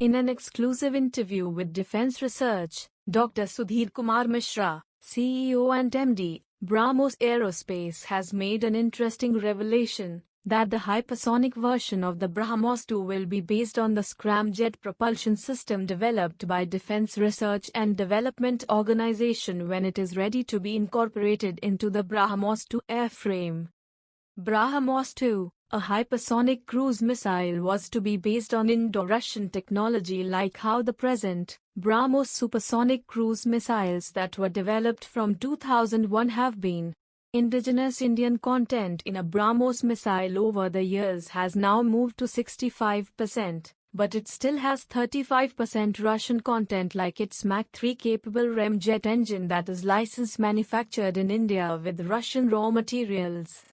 In an exclusive interview with Defense Research, Dr. Sudhir Kumar Mishra, CEO and MD, BrahMos Aerospace has made an interesting revelation that the hypersonic version of the BrahMos-II will be based on the Scramjet propulsion system developed by Defense Research and Development Organization when it is ready to be incorporated into the BrahMos-II airframe. BrahMos-II, a hypersonic cruise missile, was to be based on Indo-Russian technology like how the present BrahMos supersonic cruise missiles that were developed from 2001 have been. Indigenous Indian content in a BrahMos missile over the years has now moved to 65%, but it still has 35% Russian content like its Mach III capable Scramjet engine that is licensed manufactured in India with Russian raw materials.